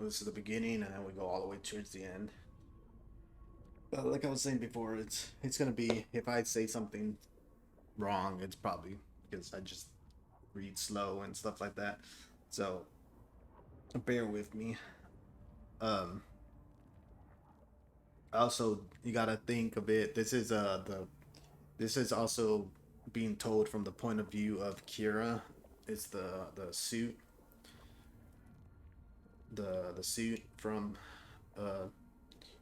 This is the beginning, and then we go all the way towards the end. But like I was saying before, it's gonna be if I say something wrong, it's probably because I just read slow and stuff like that. So bear with me. Um, Also, you gotta think of it. This is also being told from the point of view of Kira. It's the suit, the suit from uh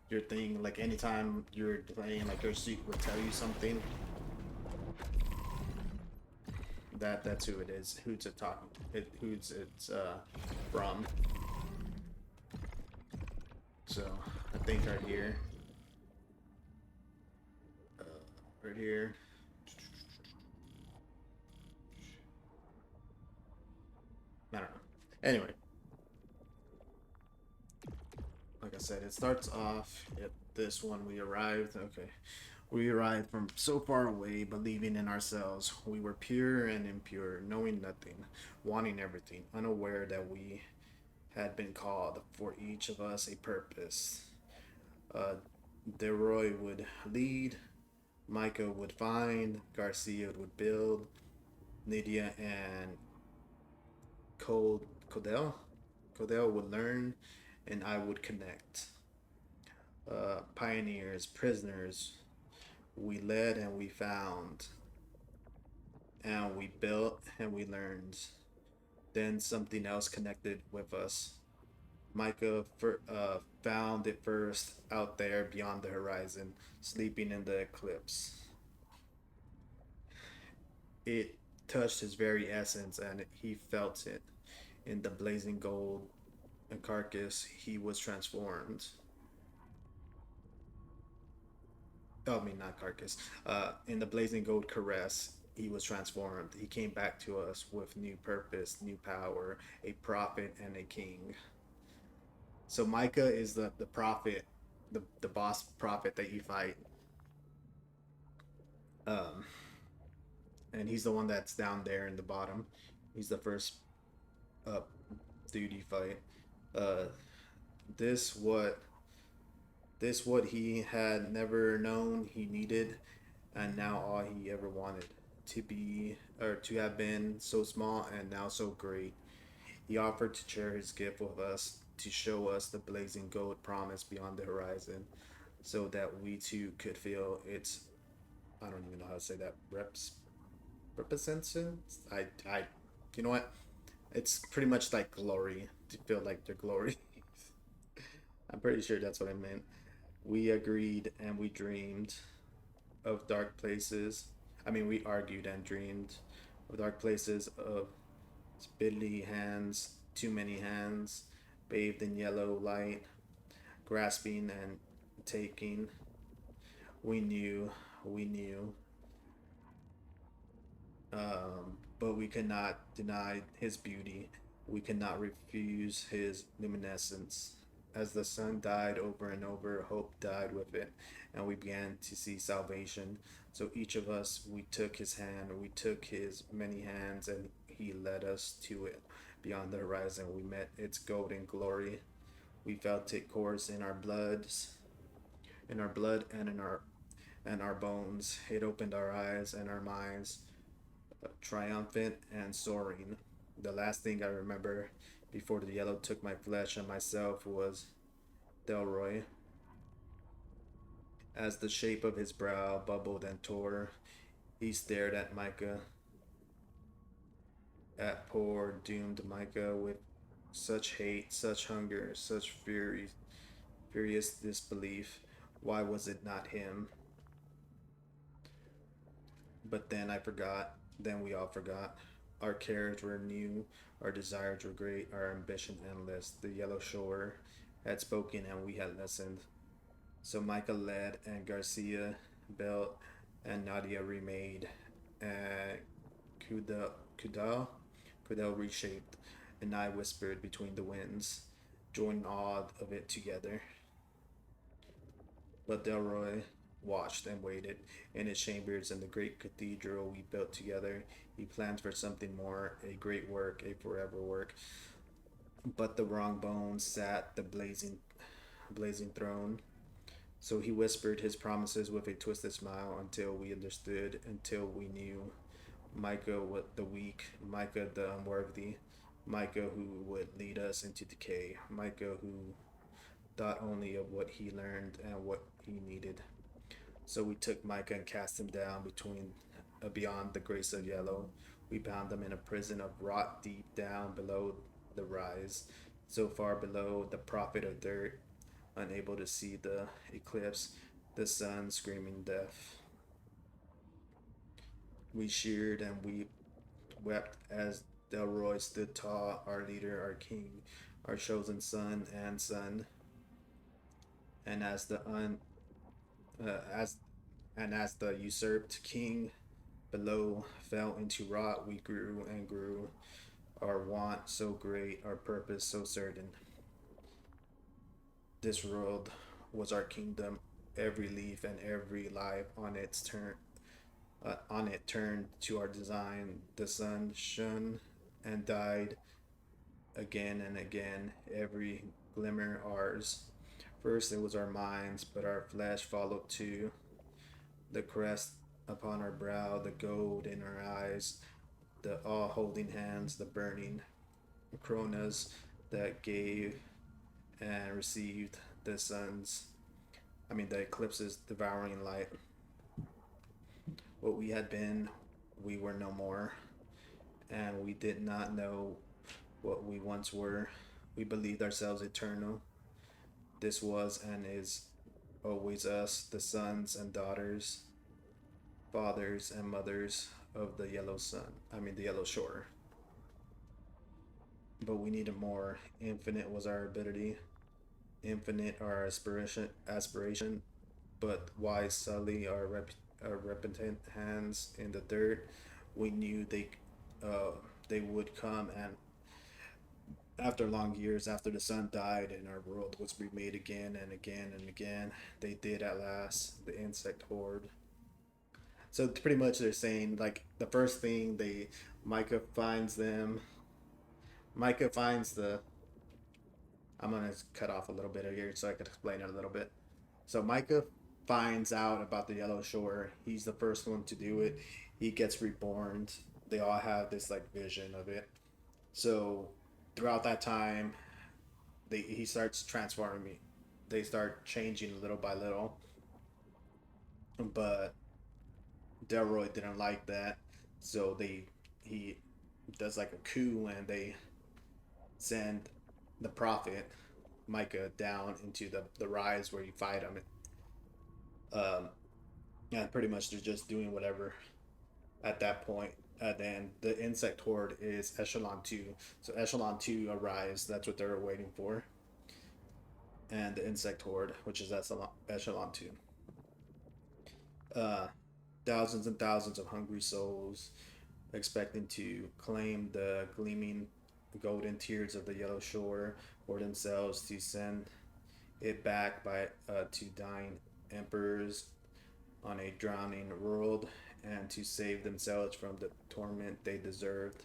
your thing. Like anytime you're playing, like your suit would tell you something. That's who it is. Who's it talking? Who's it's from. So I think right here, uh, right here. I don't know. Anyway, like I said, it starts off at this one. We arrived. Okay, we arrived from so far away, believing in ourselves. We were pure and impure, knowing nothing, wanting everything, unaware that we had been called for each of us a purpose. Uh, Deroy would lead, Micah would find, Garcia would build, Lydia and Codell. Codell would learn, and I would connect. Pioneers, prisoners, we led and we found, and we built and we learned. Then something else connected with us. Micah found it first out there beyond the horizon, sleeping in the eclipse. It touched his very essence, and he felt it. In the blazing gold carcass, he was transformed. Oh, I mean, not carcass. In the blazing gold caress, he was transformed. He came back to us with new purpose, new power, a prophet and a king. So Micah is the prophet, the boss prophet that you fight. Um, and he's the one that's down there in the bottom. He's the first uh, dude you fight. Uh, this what this what he had never known he needed, and now all he ever wanted to be or to have been so small and now so great. He offered to share his gift with us to show us the blazing gold promise beyond the horizon, so that we too could feel its. I don't even know how to say that. Represents. I. You know what? It's pretty much like glory. To feel like their glory. I'm pretty sure that's what I meant. We agreed and we dreamed of dark places. I mean, we argued and dreamed of dark places of spindly hands, too many hands, bathed in yellow light, grasping and taking. We knew, we knew, but we could not deny his beauty. We could not refuse his luminescence. As the sun died over and over, hope died with it, and we began to see salvation. So each of us, we took his hand, we took his many hands, and he led us to it. Beyond the horizon, we met its golden glory. We felt it course in our blood, and our bones. It opened our eyes and our minds, triumphant and soaring. The last thing I remember before the yellow took my flesh and myself was Delroy. As the shape of his brow bubbled and tore, he stared at Micah, at poor doomed Micah, with such hate, such hunger, such fury, furious disbelief. Why was it not him? But then I forgot. Then we all forgot. Our cares were new, our desires were great, our ambition endless. The yellow shore had spoken and we had listened. So Micah led and Garcia built and Nadia remade and Kudal, Kudal reshaped, and I whispered between the winds, joining all of it together. But Delroy watched and waited in his chambers in the great cathedral we built together. He planned for something more, a great work, a forever work. but the wrong bones sat the blazing throne. So he whispered his promises with a twisted smile until we understood, until we knew. Micah the weak, Micah the unworthy, Micah who would lead us into decay, Micah who thought only of what he learned and what he needed. So we took Micah and cast him down beyond the grace of yellow. We bound him in a prison of rot deep down below the rise, so far below the prophet of dirt, unable to see the eclipse, the sun screaming death. We sheared and we wept as Delroy stood tall, our leader, our king, our chosen son, and as as the usurped king below fell into rot, we grew and grew, our want so great, our purpose so certain. This world was our kingdom, every leaf and every life on it turned to our design. The sun shone and died again and again, every glimmer ours. First it was our minds, but our flesh followed too. The crest upon our brow, the gold in our eyes, the all holding hands, the burning kronas that gave and received the the eclipse's devouring light. What we had been, we were no more, and we did not know what we once were. We believed ourselves eternal. This was and is always us, the sons and daughters, fathers and mothers of the yellow sun. The yellow shore. But we needed more. Infinite was our ability, infinite our aspiration, but why sully our repentant hands in the dirt? We knew they would come, and after long years, after the sun died and our world was remade again and again and again, they did at last. The insect horde. So pretty much they're saying like the first thing they Micah finds them. Micah finds the. I'm gonna cut off a little bit here so I can explain it a little bit. So Micah finds out about the Yellow Shore. He's the first one to do it. He gets reborn. They all have this like vision of it. So throughout that time, he starts transforming. They start changing little by little, but Delroy didn't like that, so he does like a coup and they send the prophet Micah down into the rise where you fight him. Um, and pretty much they're just doing whatever at that point. And then the insect horde is Echelon 2. So Echelon 2 arrives. That's what they're waiting for. And the insect horde, which is Echelon 2. Uh, Thousands and thousands of hungry souls expecting to claim the gleaming golden tears of the yellow shore for themselves, to send it back by to dying emperors on a drowning world, and to save themselves from the torment they deserved.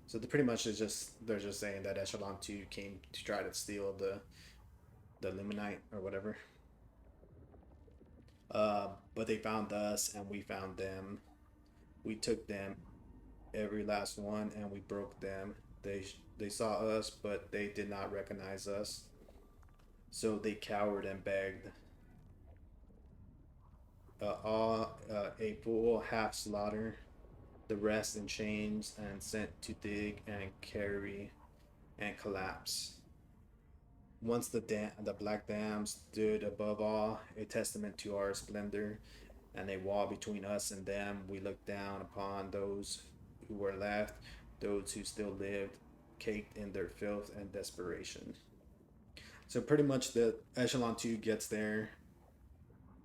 So pretty much is just they're just saying that Echelon 2 came to try to steal the Luminite or whatever. But they found us and we found them. We took them, every last one, and we broke them. They saw us, but they did not recognize us. So they cowered and begged. All a full half slaughter, the rest in chains and sent to dig and carry and collapse. Once the black dam stood above all, a testament to our splendor, and a wall between us and them, we looked down upon those who were left, those who still lived, caked in their filth and desperation. So pretty much the Echelon 2 gets there.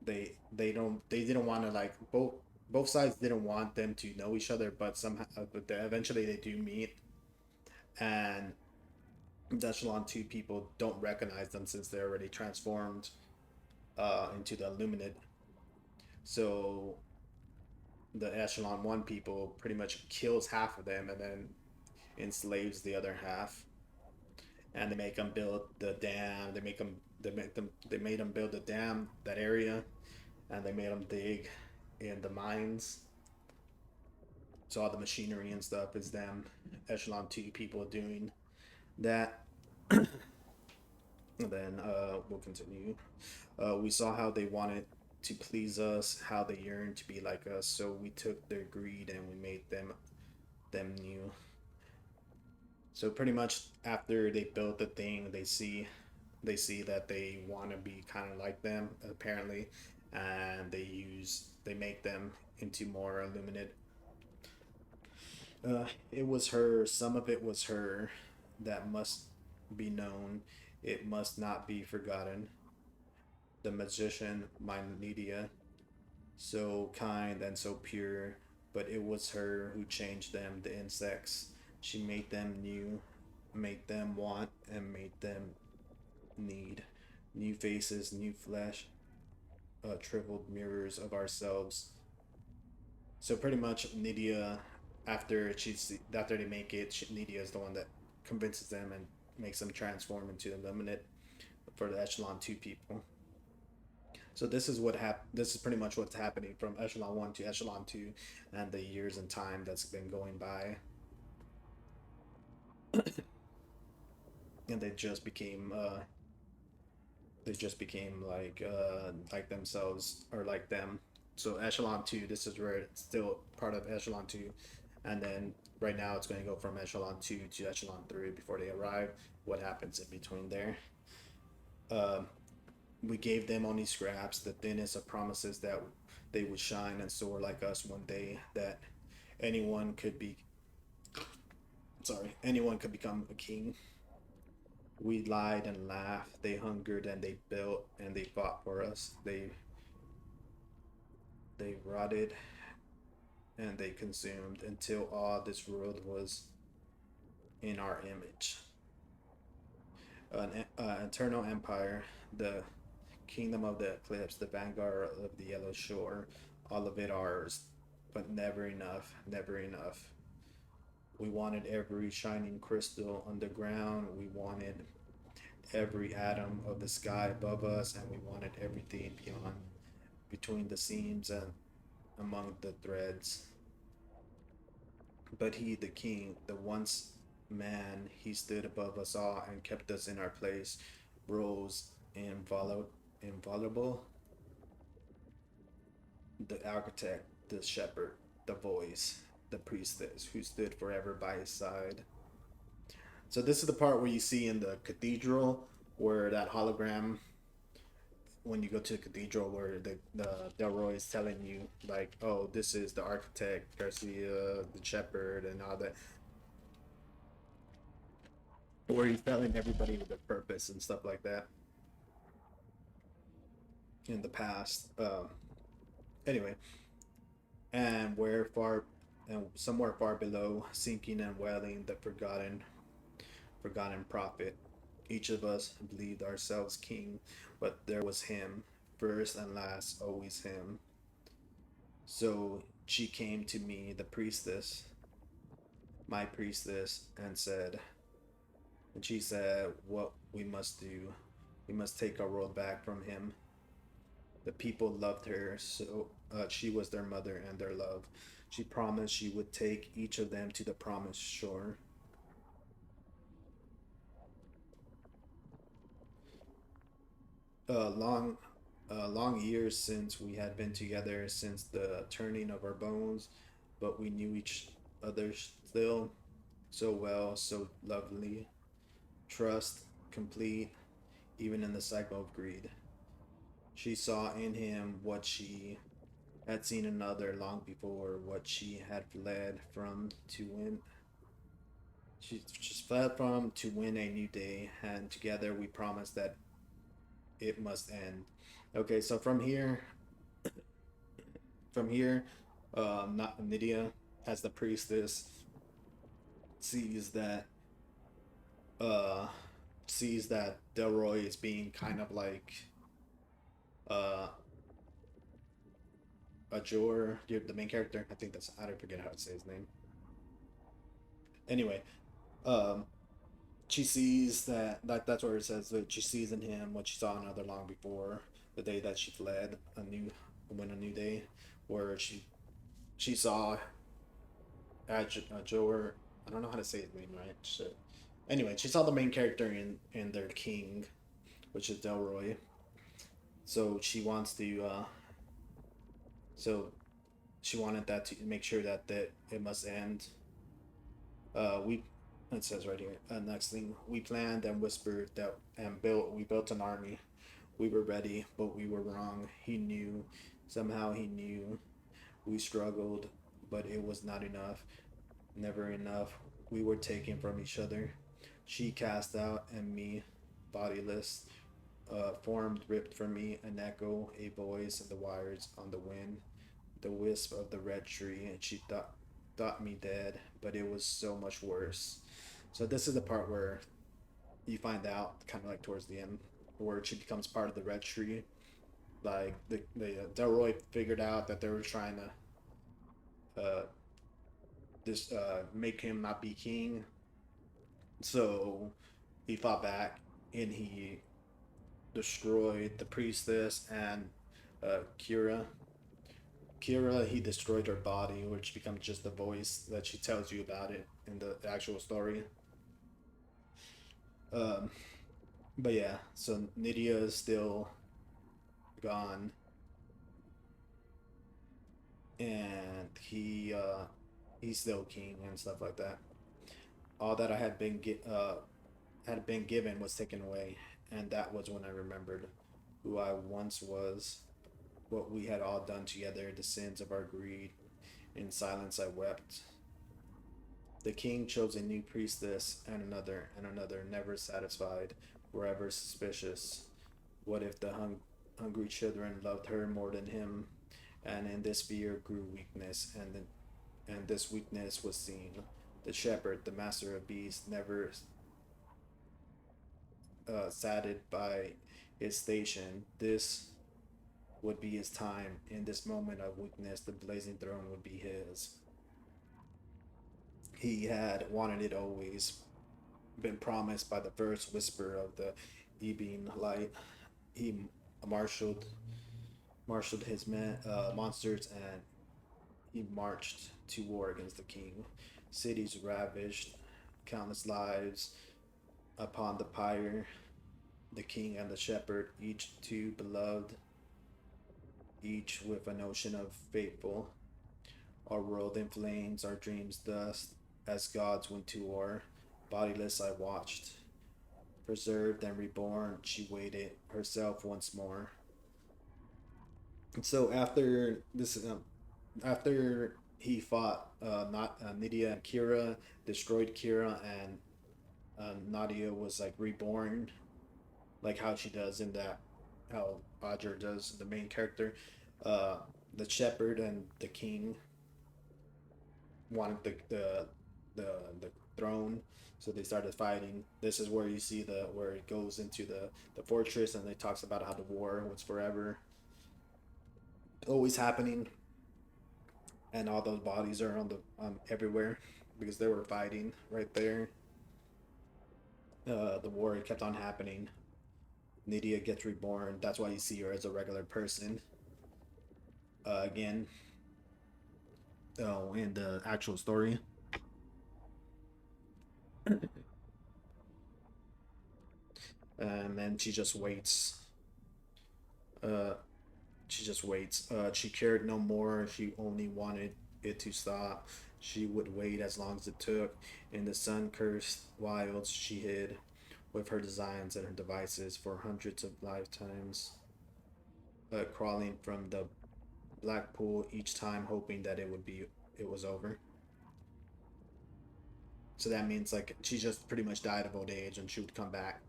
They didn't want to like both sides didn't want them to know each other, but somehow but eventually they do meet, and the Echelon 2 people don't recognize them since they're already transformed into the Illuminate. So the Echelon 1 people pretty much kills half of them and then enslaves the other half. and they make them build the dam. They made them build the dam, that area, and they made them dig in the mines. So all the machinery and stuff is them Echelon 2 people doing that. And then we'll continue. We saw how they wanted to please us, how they yearned to be like us. So we took their greed and we made them new. So pretty much after they built the thing, they see that they want to be kind of like them apparently, and they make them into more illuminate. It was her. Some of it was her that must be known. It must not be forgotten. The magician, my Nydia, so kind and so pure, but it was her who changed them, the insects. She made them new, made them want, and made them need. New faces, new flesh, shriveled mirrors of ourselves. So pretty much, Nydia, after they make it, Nydia is the one that convinces them and makes them transform into Illuminate for the Echelon 2 people. So this is pretty much what's happening from Echelon 1 to Echelon 2, and the years and time that's been going by, and they just became like themselves, or like them. So Echelon 2, this is where it's still part of Echelon 2, and then right now it's going to go from Echelon 2 to Echelon 3 before they arrive. What happens in between there? Um, we gave them only scraps, the thinnest of promises that they would shine and soar like us one day, that anyone could be anyone could become a king. We lied and laughed, they hungered and they built and they fought for us. They rotted and they consumed until all this world was in our image. An eternal empire, the kingdom of the eclipse, the vanguard of the yellow shore, all of it ours, but never enough, never enough. We wanted every shining crystal underground. We wanted every atom of the sky above us, and we wanted everything beyond, between the seams and among the threads. But he, the king, the once man, he stood above us all and kept us in our place, rose inviolable, the architect, the shepherd, the voice, the priestess who stood forever by his side. So this is the part where you see in the cathedral where that hologram, when you go to the cathedral, where the Delroy is telling you like, oh, this is the architect, Garcia, the shepherd, and all that, where he's telling everybody the purpose and stuff like that in the past. Anyway, and where far and somewhere far below, sinking and wailing, the forgotten prophet. Each of us believed ourselves king, but there was him, first and last, always him. So she came to me, the priestess, my priestess, and she said, what we must do. We must take our world back from him. The people loved her, so she was their mother and their love. She promised she would take each of them to the promised shore. Long, long years since we had been together, since the turning of our bones, but we knew each other still so well, so lovely. Trust complete, even in the cycle of greed. She saw in him what she had seen in another long before, what she had fled from to win. She just fled from to win a new day, and together we promised that it must end. Okay, so from here, not Nydia, as the priestess, sees that uh sees that Delroy is being kind of like uh a Jor, the main character. I think that's, I don't forget how to say his name. Anyway, um, she sees that, like, that's where it says that she sees in him what she saw in other long before, the day that she fled, a new day, where she saw Joe, I don't know how to say his name right. Shit. Anyway, she saw the main character in their king, which is Delroy. So she wants to. So she wanted that to make sure that it must end. We it says right here. Next thing we planned and whispered that and built. We built an army. We were ready, but we were wrong. He knew. Somehow he knew. We struggled, but it was not enough. Never enough. We were taken from each other. She cast out, and me, bodiless, formed ripped from me an echo, a voice, and the wires on the wind, the wisp of the red tree, and she thought me dead, but it was so much worse. So this is the part where you find out, kind of like towards the end, where she becomes part of the red tree. Like the Delroy figured out that they were trying to this make him not be king, so he fought back and he destroyed the priestess and Kira. Kira, he destroyed her body, which becomes just the voice that she tells you about it in the actual story. Um, but yeah, so Nydia is still gone, and he's still king and stuff like that. All that I had been given was taken away, and that was when I remembered who I once was, what we had all done together, the sins of our greed. In silence, I wept. The king chose a new priestess and another, never satisfied, forever suspicious. What if the hungry children loved her more than him? And in this fear grew weakness, and this weakness was seen. The shepherd, the master of beasts, never sated by his station. This would be his time. In this moment of weakness, the blazing throne would be his. He had wanted it always, been promised by the first whisper of the evening light. He marshaled marshaled his monsters, and he marched to war against the king. Cities ravaged, countless lives upon the pyre. The king and the shepherd, each two beloved, each with a notion of faithful. Our world in flames, our dreams dust, as gods went to war. Bodiless I watched, preserved and reborn, she waited herself once more. So after he fought not Nydia and Kira, destroyed Kira, and Nadia was like reborn, like how she does in that, how Roger does the main character. Uh, the shepherd and the king wanted the throne, so they started fighting. This is where you see the where it goes into the fortress, and it talks about how the war was forever, always happening, and all those bodies are on the everywhere because they were fighting right there. The war kept on happening. Nydia gets reborn. That's why you see her as a regular person again. Oh, in the actual story, and then she just waits. Uh, she just waits. She cared no more. She only wanted it to stop. She would wait as long as it took. In the sun-cursed wilds, she hid with her designs and her devices for hundreds of lifetimes, crawling from the black pool each time, hoping that it was over. So that means like she just pretty much died of old age, and she would come back,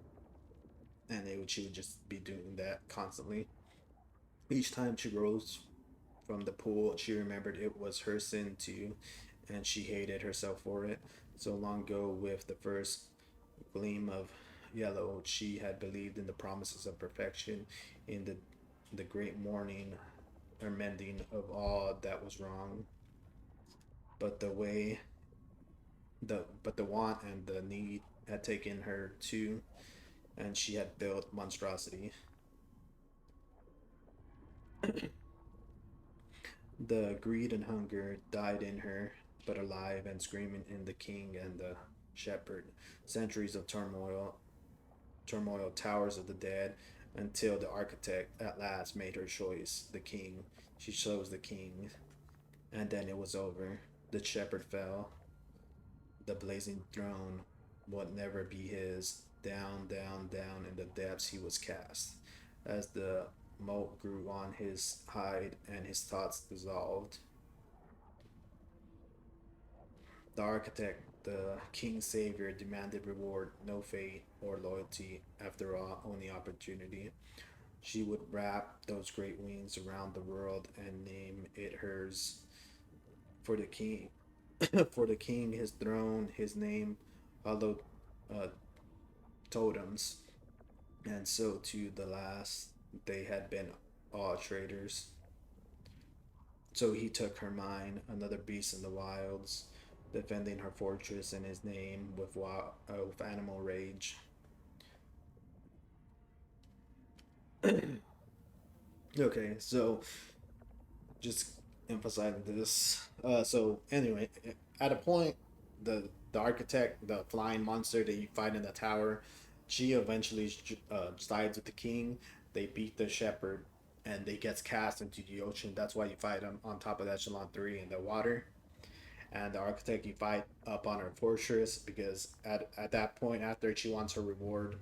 and she would just be doing that constantly. Each time she rose from the pool, she remembered it was her sin too, and she hated herself for it. So long ago, with the first gleam of yellow, she had believed in the promises of perfection, in the great morning or mending of all that was wrong. But the way the want and the need had taken her too, and she had built monstrosity. The greed and hunger died in her, but alive and screaming in the king and the shepherd. Centuries of turmoil, towers of the dead, until the architect at last made her choice, the king. She chose the king, and then it was over. The shepherd fell. The blazing throne would never be his. Down, down, down in the depths he was cast. As the moat grew on his hide and his thoughts dissolved, the architect, the king savior, demanded reward, no fate or loyalty, after all, only opportunity. She would wrap those great wings around the world and name it hers. For the king, for the king, his throne, his name, hallowed uh, totems, and so to the last they had been all traitors. So he took her mind, another beast in the wilds, defending her fortress in his name with animal rage. Okay, so just emphasizing this. So anyway, at a point, the architect, the flying monster that you fight in the tower, she eventually sides with the king. They beat the shepherd, and they gets cast into the ocean. That's why you fight him on top of Echelon 3 in the water. And the architect you fight up on her fortress because at that point, after she wants her reward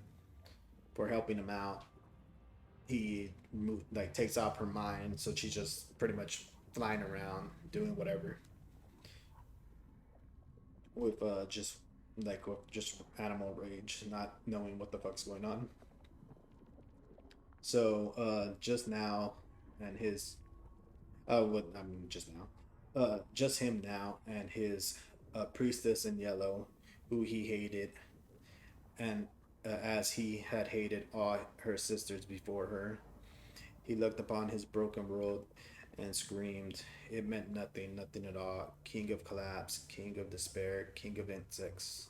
for helping him out, like takes off her mind, so she's just pretty much flying around doing whatever with just animal rage, not knowing what the fuck's going on. So just now, and his what I mean just now, just him now and his priestess in yellow, who he hated, and as he had hated all her sisters before her. He looked upon his broken world and screamed. It meant nothing, nothing at all. King of collapse, king of despair, king of insects.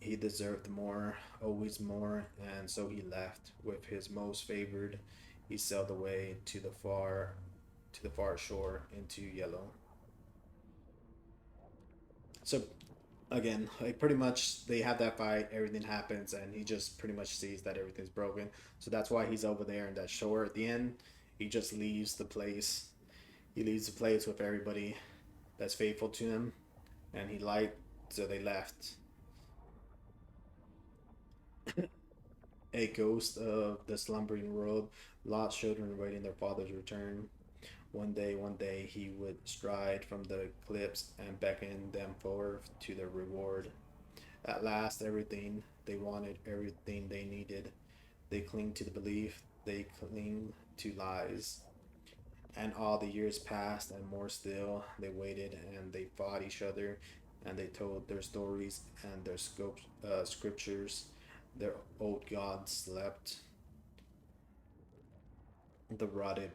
He deserved more, always more, and so he left with his most favored. He sailed away to the far shore into yellow. So again, like pretty much they have that fight, everything happens, and he just pretty much sees that everything's broken. So that's why he's over there in that shore at the end. He just leaves the place. He leaves the place with everybody that's faithful to him, and he liked, so they left. A ghost of the slumbering world, lost children awaiting their father's return. One day, he would stride from the cliffs and beckon them forth to their reward. At last, everything they wanted, everything they needed, they cling to the belief, they cling to lies. And all the years passed, and more still, they waited and they fought each other, and they told their stories and their scriptures. Their old gods slept. The rotted,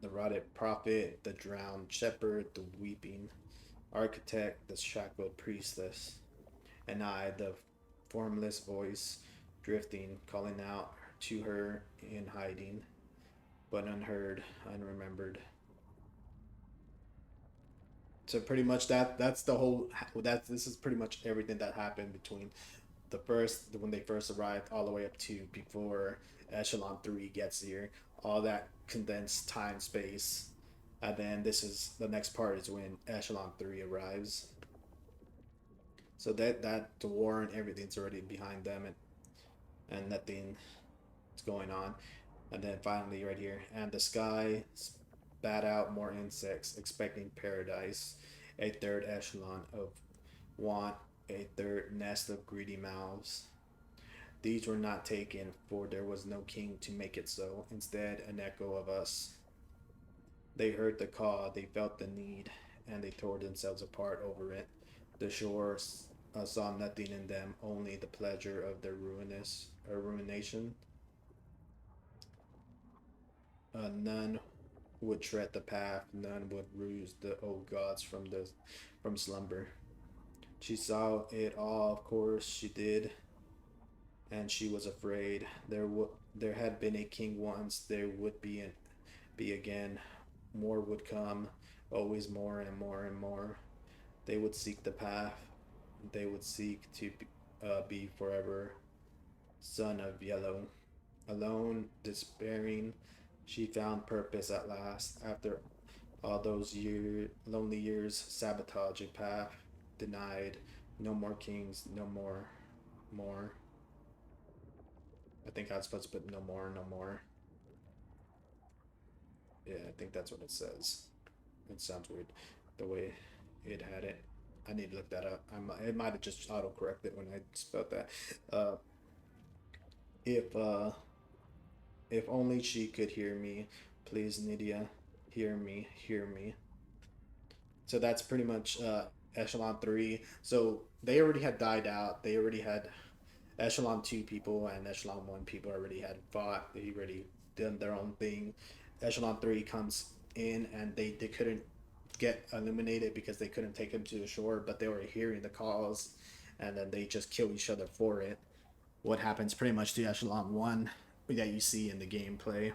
the rotted prophet, the drowned shepherd, the weeping architect, the shackled priestess, and I, the formless voice, drifting, calling out to her in hiding, but unheard, unremembered. So pretty much that's the whole that this is pretty much everything that happened between the first when they first arrived all the way up to before Echelon 3 gets here. All that condensed time space, and then this is the next part is when Echelon 3 arrives. So that the war and everything's already behind them, and nothing is going on. And then finally, right here, and the sky spat out more insects, expecting paradise. A third echelon of want, a third nest of greedy mouths. These were not taken, for there was no king to make it so. Instead, an echo of us. They heard the call, they felt the need, and they tore themselves apart over it. The shores saw nothing in them, only the pleasure of their ruination. None would tread the path, none would rouse the old gods from slumber. She saw it all, of course she did, and she was afraid. There had been a king once, there would be again. More would come, always more and more and more. They would seek the path. They would seek to be forever. Son of Yellow. Alone, despairing, she found purpose at last. After all those lonely years, sabotage a path, denied. No more kings, no more, more. I think I was supposed to put no more, no more. Yeah, I think that's what it says. It sounds weird, the way it had it. I need to look that up. It might have just auto corrected when I spelled that. Uh, if uh, if only she could hear me, please, Nydia, hear me, hear me. So that's pretty much Echelon 3. So they already had died out. They already had Echelon 2 people and Echelon 1 people already had fought. They already done their own thing. Echelon 3 comes in and they couldn't get eliminated because they couldn't take him to the shore, but they were hearing the calls and then they just kill each other for it. What happens pretty much to Echelon 1 that you see in the gameplay.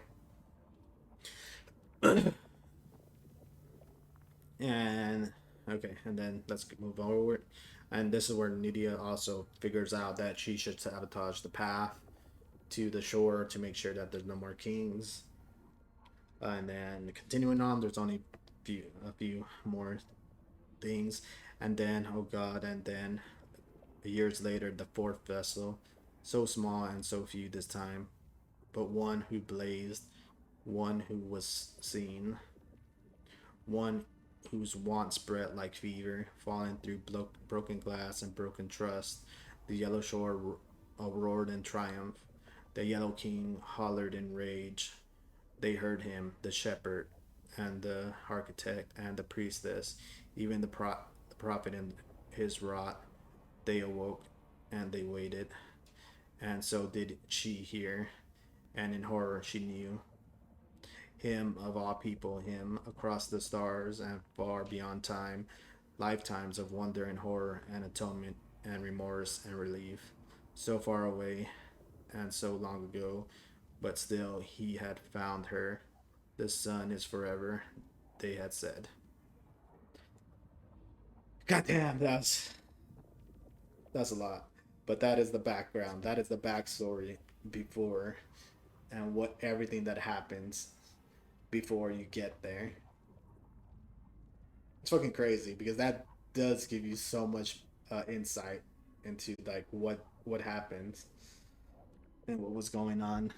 And okay, and then let's move forward. And this is where Nydia also figures out that she should sabotage the path to the shore to make sure that there's no more kings. And then continuing on, there's only a few more things, and then oh god, and then years later, the fourth vessel, so small and so few this time, but one who blazed, one who was seen, one whose want spread like fever, falling through broken glass and broken trust. The yellow shore roared in triumph. The yellow king hollered in rage. They heard him, the shepherd, and the architect, and the priestess, even the prophet in his wrath. They awoke, and they waited, and so did she hear, and in horror she knew him of all people, him across the stars and far beyond time, lifetimes of wonder and horror and atonement and remorse and relief, so far away and so long ago, but still he had found her. The sun is forever, they had said. Goddamn, that's a lot. But that is the background. That is the backstory before and what everything that happens before you get there. It's fucking crazy because that does give you so much insight into like what happened and what was going on.